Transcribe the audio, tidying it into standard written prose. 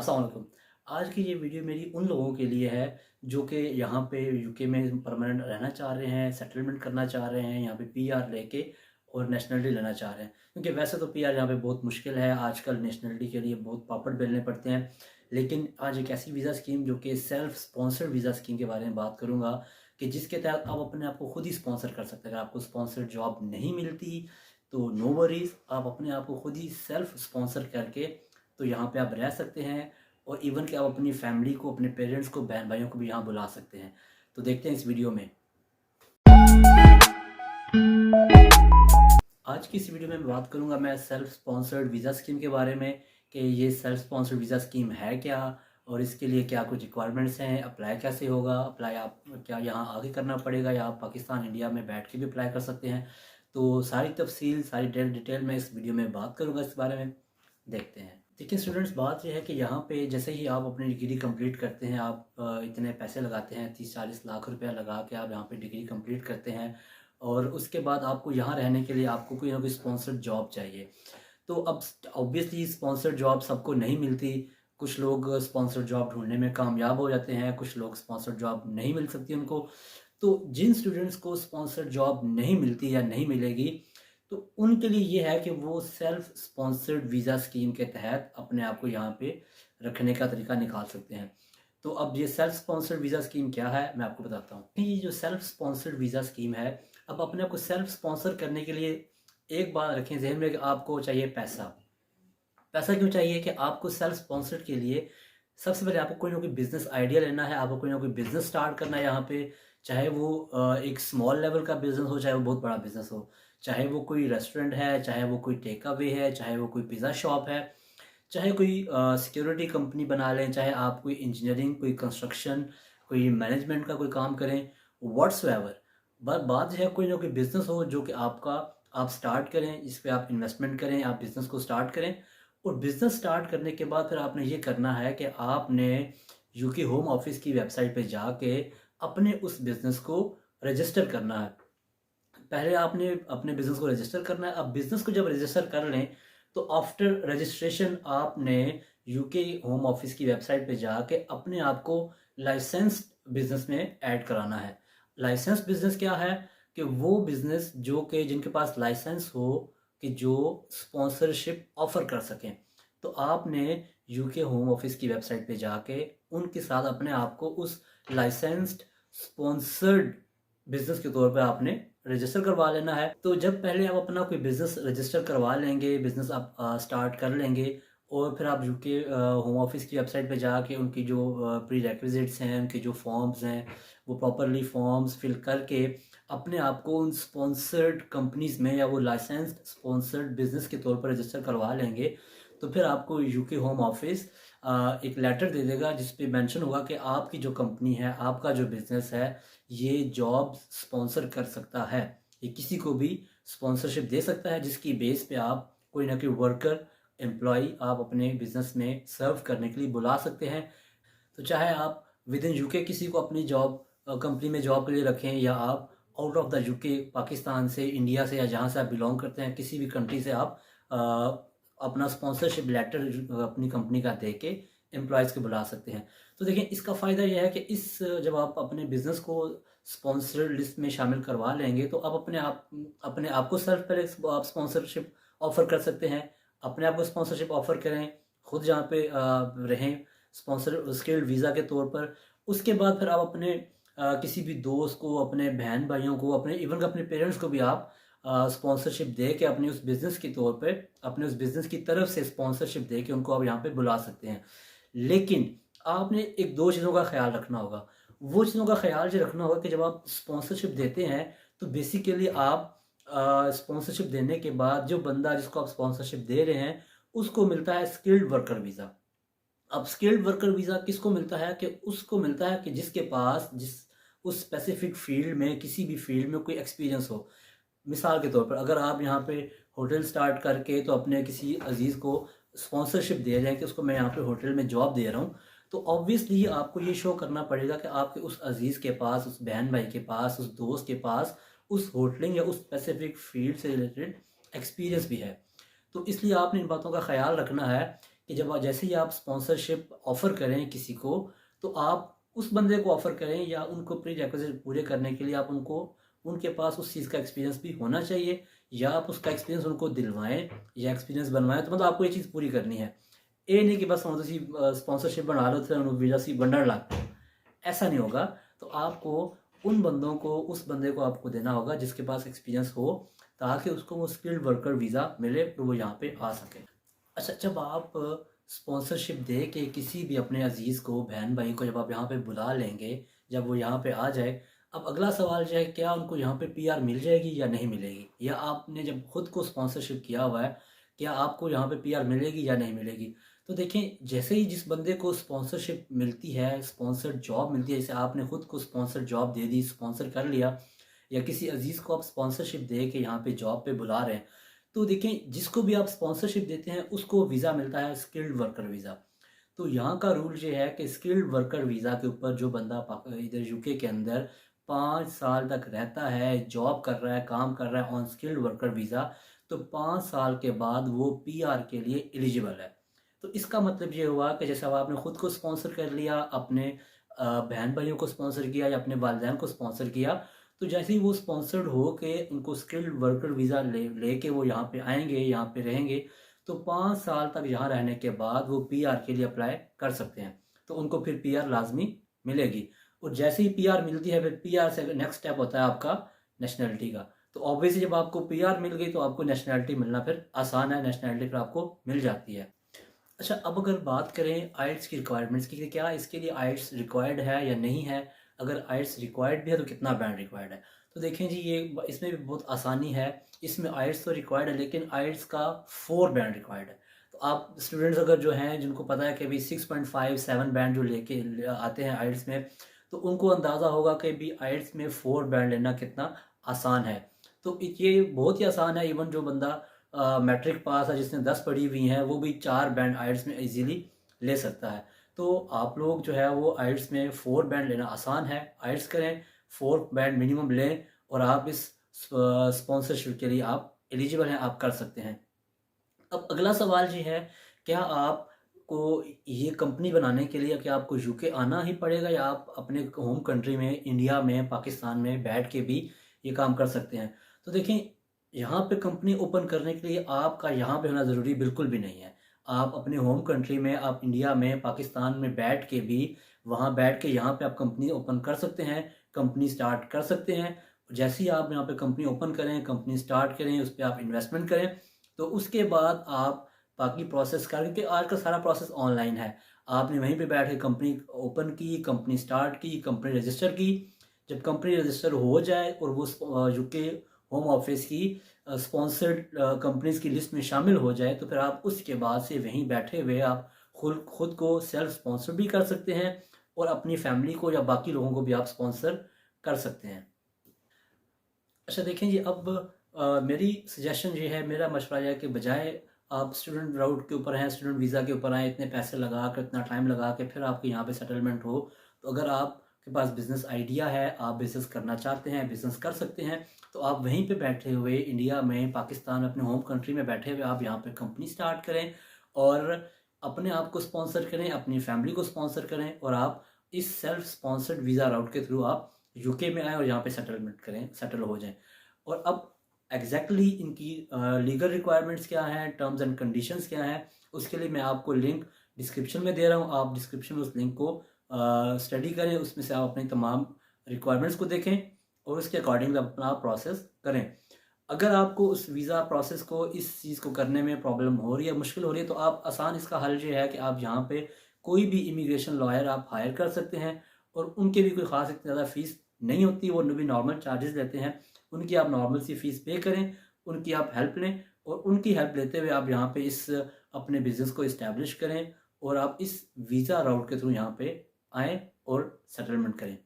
अस्सलाम वालेकुम। आज की ये वीडियो मेरी उन लोगों के लिए है जो कि यहाँ पे यूके में परमानेंट रहना चाह रहे हैं, सेटलमेंट करना चाह रहे हैं, यहाँ पे पीआर लेके और नेशनलिटी लेना चाह रहे हैं। क्योंकि वैसे तो पीआर यहाँ पे बहुत मुश्किल है, आजकल नेशनलिटी के लिए बहुत पापड़ बेलने पड़ते हैं। लेकिन आज एक ऐसी वीज़ा स्कीम जो कि सेल्फ स्पॉन्सर्ड वीज़ा स्कीम के बारे में बात करूँगा कि जिसके तहत आप अपने आप को खुद ही स्पॉन्सर कर सकते हैं। अगर आपको स्पॉन्सर्ड जॉब नहीं मिलती तो नो वरीज़, आप अपने आप को खुद ही सेल्फ स्पॉन्सर करके तो यहाँ पे आप रह सकते हैं। और इवन कि आप अपनी फैमिली को, अपने पेरेंट्स को, बहन भाइयों को भी यहाँ बुला सकते हैं। तो देखते हैं इस वीडियो में। आज की इस वीडियो में मैं बात करूँगा मैं सेल्फ स्पॉन्सर्ड वीज़ा स्कीम के बारे में कि ये सेल्फ स्पॉन्सर्ड वीज़ा स्कीम है क्या और इसके लिए क्या कुछ रिक्वायरमेंट्स हैं, अप्लाई कैसे होगा, अप्लाई आप क्या यहाँ आगे करना पड़ेगा या आप पाकिस्तान, इंडिया में बैठ के भी अप्लाई कर सकते हैं। तो सारी तफसील, सारी डिटेल मैं इस वीडियो में बात करूँगा इस बारे में। देखते हैं। देखिए स्टूडेंट्स, बात यह है कि यहाँ पे जैसे ही आप अपनी डिग्री कंप्लीट करते हैं, आप इतने पैसे लगाते हैं, 30-40 लाख रुपया लगा के आप यहाँ पे डिग्री कंप्लीट करते हैं और उसके बाद आपको यहाँ रहने के लिए आपको कोई ना कोई स्पॉन्सर्ड जॉब चाहिए। तो अब ऑब्वियसली स्पॉन्सर्ड जॉब सबको नहीं मिलती। कुछ लोग स्पॉन्सर्ड जॉब ढूंढने में कामयाब हो जाते हैं, कुछ लोग स्पॉन्सर्ड जॉब नहीं मिल सकती उनको। तो जिन स्टूडेंट्स को स्पॉन्सर्ड जॉब नहीं मिलती या नहीं मिलेगी, तो उनके लिए ये है कि वो सेल्फ स्पॉन्सर्ड वीज़ा स्कीम के तहत अपने आप को यहाँ पे रखने का तरीका निकाल सकते हैं। तो अब ये सेल्फ स्पॉन्सर्ड वीज़ा स्कीम क्या है, मैं आपको बताता हूँ। ये जो सेल्फ स्पॉन्सर्ड वीज़ा स्कीम है, अब अपने आप को सेल्फ स्पॉन्सर करने के लिए एक बात रखें ज़हन में कि आपको चाहिए पैसा। पैसा क्यों चाहिए कि आपको सेल्फ स्पॉन्सर्ड के लिए सबसे पहले आपको कोई ना कोई बिजनेस आइडिया लेना है, आपको कोई ना कोई बिजनेस स्टार्ट करना है यहाँ पे। चाहे वो एक स्मॉल लेवल का बिजनेस हो, चाहे वो बहुत बड़ा बिजनेस हो, चाहे वो कोई रेस्टोरेंट है, चाहे वो कोई टेक अवे है, चाहे वो कोई पिज़्ज़ा शॉप है, चाहे कोई सिक्योरिटी कंपनी बना लें, चाहे आप कोई इंजीनियरिंग, कोई कंस्ट्रक्शन, कोई मैनेजमेंट का कोई काम करें, व्हाट्सएवर। बात जो है कोई ना कोई बिजनेस हो जो कि आपका, आप स्टार्ट करें, इस पे आप इन्वेस्टमेंट करें, आप बिजनेस को स्टार्ट करें। और बिजनेस स्टार्ट करने के बाद फिर आपने ये करना है कि आपने यूके होम ऑफिस की वेबसाइट पे जाके अपने उस बिज़नेस को रजिस्टर करना है। पहले आपने अपने बिज़नेस को रजिस्टर करना है। अब बिज़नेस को जब रजिस्टर कर लें तो आफ्टर रजिस्ट्रेशन आपने यूके होम ऑफिस की वेबसाइट पे जाके अपने आप को लाइसेंस्ड बिज़नेस में ऐड कराना है। लाइसेंस बिज़नेस क्या है कि वो बिज़नेस जो कि जिनके पास लाइसेंस हो कि जो स्पॉन्सरशिप ऑफ़र कर सकें। तो आपने यूके होम ऑफिस की वेबसाइट पे जाके उनके साथ अपने आप को उस लाइसेंस्ड स्पॉन्सर्ड बिज़नेस के तौर पे आपने रजिस्टर करवा लेना है। तो जब पहले आप अपना कोई बिज़नेस रजिस्टर करवा लेंगे, बिज़नेस आप स्टार्ट कर लेंगे और फिर आप यूके होम ऑफिस की वेबसाइट पे जाके उनकी जो प्रीरेक्विजिट्स हैं, उनके जो फॉर्म्स हैं, वो प्रॉपरली फॉर्म्स फिल करके अपने आप को उन स्पॉन्सर्ड कंपनीज़ में या वो लाइसेंस्ड स्पॉन्सर्ड बिज़नेस के तौर पर रजिस्टर करवा लेंगे। तो फिर आपको यूके होम ऑफिस एक लेटर दे देगा जिस पे मेंशन होगा कि आपकी जो कंपनी है, आपका जो बिज़नेस है, ये जॉब स्पॉन्सर कर सकता है। ये किसी को भी स्पॉन्सरशिप दे सकता है जिसकी बेस पे आप कोई ना कोई वर्कर, एम्प्लॉय आप अपने बिज़नेस में सर्व करने के लिए बुला सकते हैं। तो चाहे आप विद इन यूके किसी को अपनी जॉब कंपनी में जॉब के लिए रखें या आप out of the UK, Pakistan से, इंडिया से या जहाँ से आप बिलोंग करते हैं, किसी भी कंट्री से आप अपना स्पॉन्सरशिप लेटर अपनी कंपनी का दे के एम्प्लॉयज़ को बुला सकते हैं। तो देखिए इसका फ़ायदा यह है कि इस जब आप अपने बिज़नेस को स्पॉन्सर्ड लिस्ट में शामिल करवा लेंगे तो आप अपने आप को सेल्फ पहले आप स्पॉन्सरशिप ऑफ़र कर सकते हैं। अपने आप को स्पॉन्सरशिप ऑफ़र करें, खुद जहाँ पे रहें स्पॉन्सर स्किल्ड वीज़ा के तौर पर। उसके बाद फिर आप अपने किसी भी दोस्त को, अपने बहन भाइयों को, अपने इवन अपने पेरेंट्स को भी आप स्पॉन्सरशिप दे के अपने उस बिज़नेस के तौर पे, अपने उस बिज़नेस की तरफ से स्पॉन्सरशिप दे के उनको आप यहाँ पे बुला सकते हैं। लेकिन आपने एक दो चीज़ों का ख्याल रखना होगा। वो चीज़ों का ख्याल ये रखना होगा कि जब आप स्पॉन्सरशिप देते हैं तो बेसिकली आप स्पॉन्सरशिप देने के बाद जो बंदा जिसको आप स्पॉन्सरशिप दे रहे हैं उसको मिलता है स्किल्ड वर्कर वीज़ा। अब स्किल्ड वर्कर वीज़ा किसको मिलता है कि उसको मिलता है कि जिसके पास जिस उस स्पेसिफिक फील्ड में, किसी भी फील्ड में कोई एक्सपीरियंस हो। मिसाल के तौर पर अगर आप यहाँ पे होटल स्टार्ट करके तो अपने किसी अजीज़ को स्पॉन्सरशिप दे रहे हैं कि उसको मैं यहाँ पे होटल में जॉब दे रहा हूँ, तो ऑब्वियसली आपको ये शो करना पड़ेगा कि आपके उस अजीज़ के पास, उस बहन भाई के पास, उस दोस्त के पास उस होटलिंग या उस स्पेसिफिक फील्ड से रिलेटेड एक्सपीरियंस भी है। तो इसलिए आपने इन बातों का ख्याल रखना है कि जब जैसे ही आप स्पॉन्सरशिप ऑफ़र करें किसी को, तो आप उस बंदे को ऑफ़र करें या उनको प्री रिक्विजिट पूरे करने के लिए आप उनको उनके पास उस चीज़ का एक्सपीरियंस भी होना चाहिए, या आप उसका एक्सपीरियंस उनको दिलवाएं या एक्सपीरियंस बनवाएं। तो मतलब आपको ये चीज़ पूरी करनी है। ये नहीं कि बस मतलब सी स्पॉन्सरशिप बना लो थे वीज़ा सी बंडर लाख, ऐसा नहीं होगा। तो आपको उन बंदों को उस बंदे को आपको देना होगा जिसके पास एक्सपीरियंस हो, ताकि उसको वो स्किल्ड वर्कर वीज़ा मिले और वो यहाँ पे आ सके। अच्छा, जब आप स्पॉन्सरशिप दे के किसी भी अपने अजीज़ को, बहन भाई को जब आप यहाँ पे बुला लेंगे, जब वो यहाँ पे आ जाए, अब अगला सवाल जो है, क्या उनको यहाँ पे पीआर मिल जाएगी या नहीं मिलेगी? या आपने जब खुद को स्पॉन्सरशिप किया हुआ है, क्या आपको यहाँ पे पीआर मिलेगी या नहीं मिलेगी? तो देखें, जैसे ही जिस बंदे को स्पॉन्सरशिप मिलती है, स्पॉन्सर्ड जॉब मिलती है, जैसे आपने खुद को स्पॉन्सर्ड जॉब दे दी, स्पॉन्सर कर लिया, या किसी अजीज़ को आप स्पॉन्सरशिप दे के यहाँ पे जॉब पे बुला रहे हैं, तो देखें, जिसको भी आप स्पॉन्सरशिप देते हैं उसको वीज़ा मिलता है स्किल्ड वर्कर वीज़ा। तो यहाँ का रूल ये है कि स्किल्ड वर्कर वीज़ा के ऊपर जो बंदा इधर यूके के अंदर 5 साल तक रहता है, जॉब कर रहा है, काम कर रहा है ऑन स्किल्ड वर्कर वीज़ा, तो 5 साल के बाद वो पीआर के लिए एलिजिबल है। तो इसका मतलब ये हुआ कि जैसे अब आपने ख़ुद को स्पॉन्सर कर लिया, अपने बहन भाइयों को स्पॉन्सर किया या अपने वालिदैन को स्पॉन्सर किया, तो जैसे ही वो स्पॉन्सर्ड हो के उनको स्किल्ड वर्कर वीज़ा लेके वो यहाँ पे आएंगे, यहाँ पे रहेंगे, तो 5 साल तक यहाँ रहने के बाद वो पीआर के लिए अप्लाई कर सकते हैं। तो उनको फिर पीआर लाजमी मिलेगी, और जैसे ही पीआर मिलती है, फिर पीआर से नेक्स्ट स्टेप होता है आपका नेशनैलिटी का। तो ऑब्वियसली जब आपको पीआर मिल गई तो आपको नेशनैलिटी मिलना फिर आसान है, नेशनैलिटी फिर आपको मिल जाती है। अच्छा, अब अगर बात करें आइल्स की रिक्वायरमेंट्स की, कि क्या इसके लिए आइल्स रिक्वायर्ड है या नहीं है? अगर आइल्स रिक्वायर्ड भी है तो कितना बैंड रिक्वायर्ड है? तो देखें जी, ये इसमें भी बहुत आसानी है। इसमें आइल्स तो रिक्वायर्ड है, लेकिन आइल्स का 4 बैंड रिक्वायर्ड है। तो आप स्टूडेंट्स अगर जो हैं, जिनको पता है कि अभी 6.5-7 बैंड जो आते हैं आइल्स में, तो उनको अंदाज़ा होगा कि भी आइल्स में 4 बैंड लेना कितना आसान है। तो ये बहुत ही आसान है। इवन जो बंदा मैट्रिक पास है, जिसने 10 पढ़ी हुई हैं, वो भी 4 बैंड आइल्स में इजीली ले सकता है। तो आप लोग जो है वो आइल्स में 4 बैंड लेना आसान है। आइल्स करें, 4 बैंड मिनिमम लें, और आप इस स्पॉन्सरशिप के लिए आप एलिजिबल हैं, आप कर सकते हैं। अब अगला सवाल ये है, क्या आपको ये कंपनी बनाने के लिए क्या आपको यूके आना ही पड़ेगा, या आप अपने होम कंट्री में, इंडिया में, पाकिस्तान में बैठ के भी ये काम कर सकते हैं? तो देखें, यहाँ पे कंपनी ओपन करने के लिए आपका यहाँ पे होना ज़रूरी बिल्कुल भी नहीं है। आप अपने होम कंट्री में, आप इंडिया में, पाकिस्तान में बैठ के भी, वहाँ बैठ के यहाँ पे आप कंपनी ओपन कर सकते हैं, कंपनी स्टार्ट कर सकते हैं। जैसे ही आप यहाँ पे कंपनी ओपन करें, कंपनी स्टार्ट करें, उस पर आप इन्वेस्टमेंट करें, तो उसके बाद आप बाकी प्रोसेस करें, क्योंकि आज का सारा प्रोसेस ऑनलाइन है। आपने वहीं पे बैठ के कंपनी ओपन की, कंपनी स्टार्ट की, कंपनी रजिस्टर की। जब कंपनी रजिस्टर हो जाए और वो यूके होम ऑफिस की स्पॉन्सर्ड कंपनीज की लिस्ट में शामिल हो जाए, तो फिर आप उसके बाद से वहीं बैठे हुए आप खुद को सेल्फ स्पॉन्सर भी कर सकते हैं, और अपनी फैमिली को या बाकी लोगों को भी आप स्पॉन्सर कर सकते हैं। अच्छा देखें जी, अब मेरी सजेशन ये है, मेरा मशवरा है कि बजाय आप स्टूडेंट राउट के ऊपर हैं, स्टूडेंट वीज़ा के ऊपर आए, इतने पैसे लगा कर, इतना टाइम लगा के फिर आपके यहाँ पे सेटलमेंट हो, तो अगर आपके पास बिज़नेस आइडिया है, आप बिज़नेस करना चाहते हैं, बिज़नेस कर सकते हैं, तो आप वहीं पे बैठे हुए इंडिया में, पाकिस्तान में, अपने होम कंट्री में बैठे हुए आप यहाँ पे कंपनी स्टार्ट करें, और अपने आप को स्पॉन्सर करें, अपनी फैमिली को स्पॉन्सर करें, और आप इस सेल्फ स्पॉन्सर्ड वीज़ा राउट के थ्रू आप यूके में आएँ और यहाँ पे सेटलमेंट करें, सेटल हो जाएं। और अब एग्जैक्टली इनकी लीगल रिक्वायरमेंट्स क्या हैं, टर्म्स एंड कंडीशंस क्या हैं, उसके लिए मैं आपको लिंक डिस्क्रिप्शन में दे रहा हूँ। आप डिस्क्रिप्शन में उस लिंक को स्टडी करें, उसमें से आप अपनी तमाम रिक्वायरमेंट्स को देखें और उसके अकॉर्डिंग अपना प्रोसेस करें। अगर आपको उस वीज़ा प्रोसेस को, इस चीज़ को करने में प्रॉब्लम हो रही है, मुश्किल हो रही है, तो आप आसान इसका हल ये है कि आप यहाँ पे कोई भी इमिग्रेशन लॉयर आप हायर कर सकते हैं, और उनके भी कोई ख़ास इतनी ज़्यादा फ़ीस नहीं होती, वो भी नॉर्मल चार्जेस लेते हैं। उनकी आप नॉर्मल सी फ़ीस पे करें, उनकी आप हेल्प लें, और उनकी हेल्प लेते हुए आप यहाँ पे इस अपने बिज़नेस को इस्टेब्लिश करें, और आप इस वीज़ा राउट के थ्रू यहाँ पे आएँ और सेटलमेंट करें।